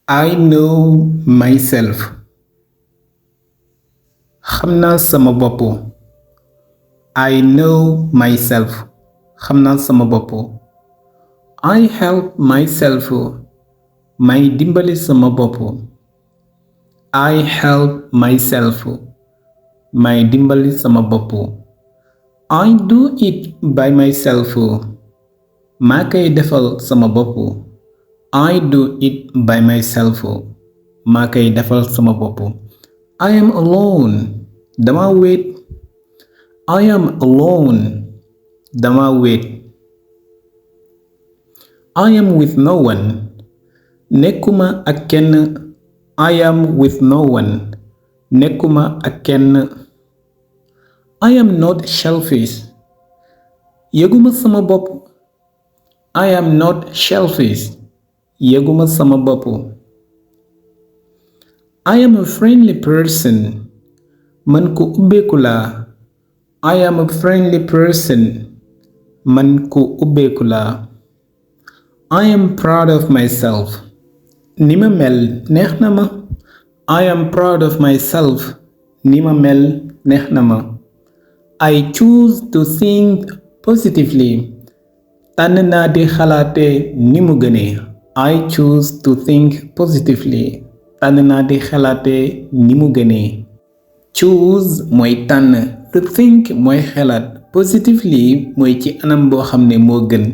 I know myself. Xam naa sama bopp. I know myself. Xam naa sama bopp. I help myself. May dimbali sama bopp. I help myself. May dimbali sama bopp. I do it by myself. Maa koy defal sama bopp. I do it by myself. Maa koy defal sama bopp. I am alone. Dama wéet. I am alone. Dama wéet. I am with no one. Nekkuma ak kenn. I am with no one. Nekkuma ak kenn. I am not selfish. Yëguma sama bopp. I am not selfish. Yëguma sama bopp. I am a friendly person. Man ku ubbeeku laa. I am a friendly person. Man ku ubbeeku laa. I am proud of myself. Ni ma mel neex na ma. I am proud of myself. Ni ma mel neex na ma. I choose to think positively. Tànn naa di xalaate ni mu gënee. I choose to think positively. Tànn naa di xalaate ni mu gënee. Choose mooy tànn. To think mooy xalaat. Positively mooy ci anam boo xam ne moo gën.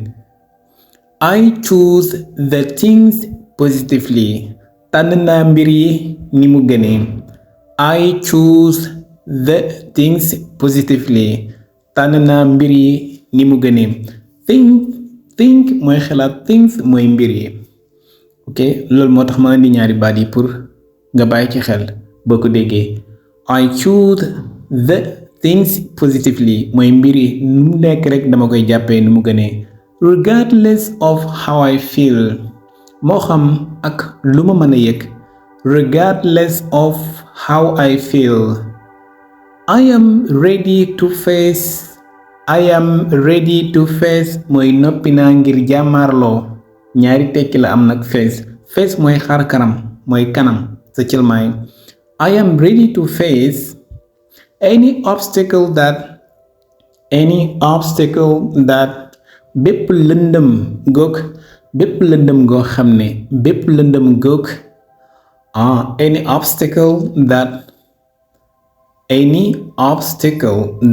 I choose the things positively. Tànn naa mbir yi ni mu gënee. I choose the things positively. Tànn naa mbir yi ni mu gënee. Think mooy xalaat. Things mooy mbir yi. ok loolu moo tax ma indi ñaari baat yi pour nga bàyyi ci xel boo ko déggee. I choose the things positively mooy mbir yi nu mu nekk rek dama koy jàppee nu mu gënee. regardless of how I feel. moo xam ak lu ma mën a yëg. regardless of how I feel. I am ready to face. I am ready to face mooy noppi naa ngir jàmmaarloo. ñaari tekki la am nag face mooy xar kanam mooy kanam sa cëlmaay. I am ready to face any obstacle that bépp lëndëm goog goo xam ne bépp lëndëm goog any obstacle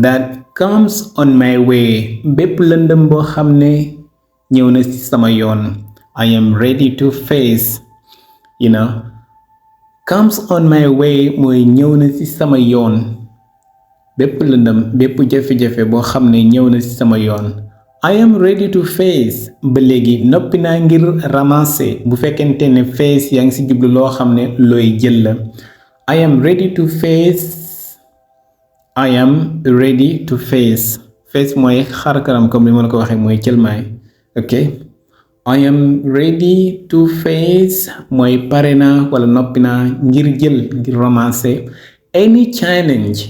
that comes on my way. bépp lëndëm boo xam ne ñëw na ci sama yoon. I am ready to face comes on my way mooy ñëw na ci sama yoon. bépp lëndëm bépp jafe-jafe boo xam ne ñëw na ci sama yoon. I am ready to face ba léegi noppi naa ngir ramasser bu fekkente ne face yaa ngi ci jublu loo xam ne looy jël la. I am ready to face. I am ready to face. face mooy xar kanam comme ni ma la ko waxee mooy cëlmaay. ok I am ready to face mooy pare naa wala noppi naa ngir jël ngir ramasser any challenge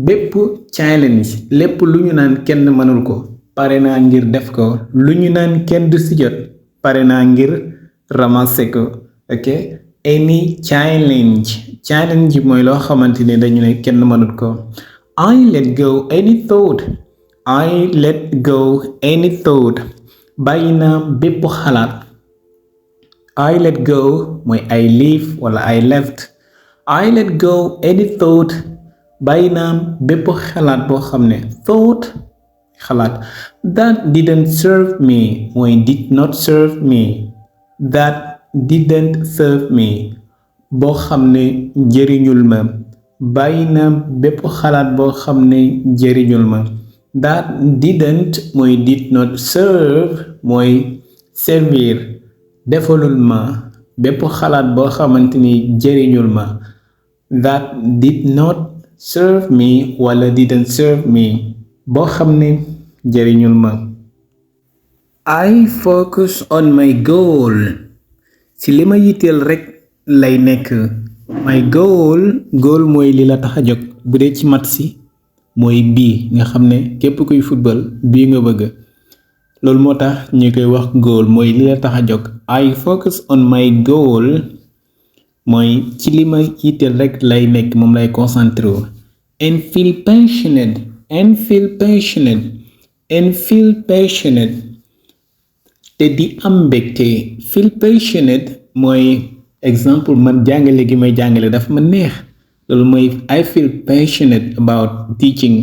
bépp challenge lépp lu ñu naan kenn mënul ko pare naa ngir def ko. lu ñu naan kenn du ci jot pare naa ngir ramasser ko. ok any challenge mooy loo xamante ne dañu ne kenn mënul ko. I let go any thought. bàyyi naa bépp xalaat. I let go mooy I leave wala I left. I let go any thought. bàyyi naa bépp xalaat boo xam ne xalaat. that didn't serve me mooy did not serve me. that didn't serve me boo xam ne jëriñul ma. bàyyi naa bépp xalaat boo xam ne jëriñul ma. that didn't mooy did not serve mooy servir defalul ma. bépp xalaat boo xamante ni jëriñul ma. that did not serve me wala didn't serve me boo xam ne jëriñul ma. I focus on my goal. ci li ma yitteel rekk lay nekk. my goal mooy li la tax a jóg bu dee ci mat si mooy bii nga xam ne képp kuy football bii nga bëgg. loolu moo tax ñu koy wax goal mooy li la tax a jóg. I focus on my goal mooy ci li ma yitteel rek lay nekk moom lay concentré wu. And feel passionate te di am mbégte. Feel passionate mooy exemple man jàngale gi may jàngale dafa ma neex loolu mooy I feel passionate about teaching,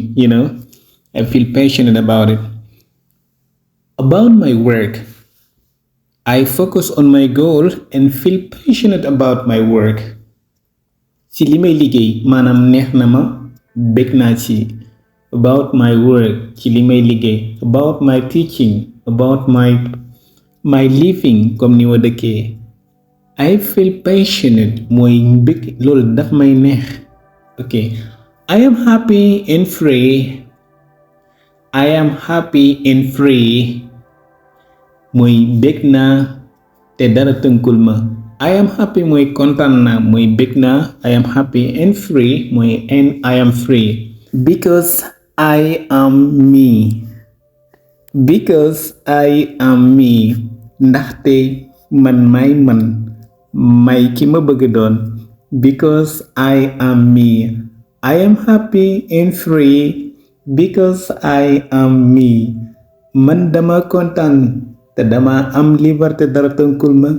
I feel passionate about it. About my work, I focus on my goal and feel passionate about my work. ci li may liggéey maanaam neex na ma bég naa ci. About my work ci li may liggéey. About my teaching, about my living comme ni ma dëkkee. I feel passionate mooy bég loolu daf may neex. ok I am happy and free. I am happy and free mooy bég naa te dara tënkul ma. I am happy mooy kontaan naa mooy bég naa. I am happy and free mooy and I am free. Because I am me. Because I am me ndaxte man may ki ma bëgg doon. Because I am me. I am happy and free because I am me. Man dama kontaan te dama am liberté dara tënkul ma.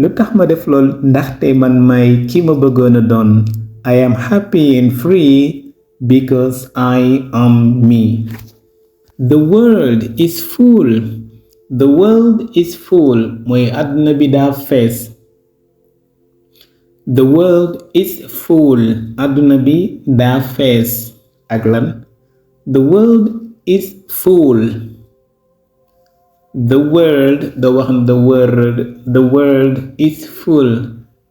lu tax ma def lool ndaxte man may ki ma bëggoon a doon. I am happy and free because I am me. The world is full. The world is full mooy àdduna bi daa fees. The world is full àdduna bi daa fees ak lan. The world is full. The world is full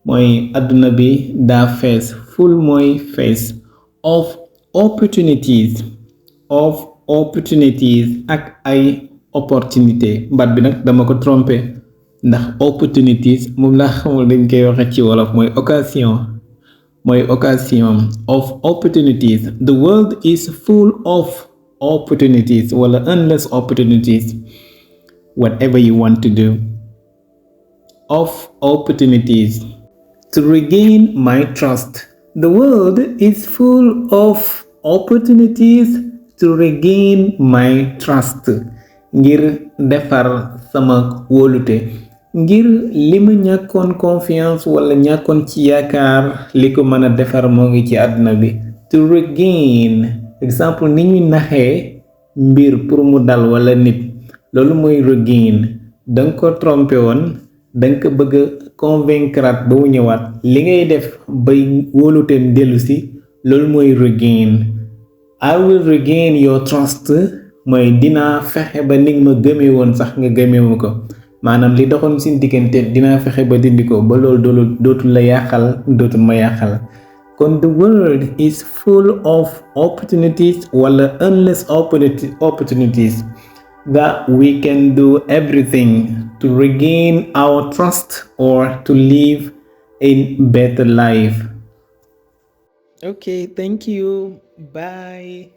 mooy àdduna bi daa fees. Full mooy fees. Of opportunities ak ay opportunité baat bi nag dama ko trompé ndax opportunities moom laa xamul dañ koy waxe ci wolof mooy occasion of opportunities. The world is full of opportunities wala endless opportunities. Whatever you want to do. Of opportunities. To regain my trust. The world is full of opportunities to regain my trust. Ngir defar sama wóolute. Ngir li ma ñàkkoon confiance wala ñàkkoon ci yaakaar li ko mën a defar moo ngi ci àdduna bi. To regain. Exemple ni ñuy naxee mbir pour mu dal wala nit. loolu mooy regain danga ko trompé woon danga ko bëgg a convaincre ba mu ñëwaat li ngay def bay wóoluteem dellu si loolu mooy regain. I will regain your trust mooy dinaa fexe ba ni nga ma gëmee woon sax nga gëmee ma ko maanaam li doxoon suñu diggante dinaa fexe ba dindi ko ba loolu dootul la yàqal dootul ma yàqal. kon the world is full of opportunities wala endless opportunities. That we can do everything to regain our trust or to live a better life. Okay, thank you. Bye.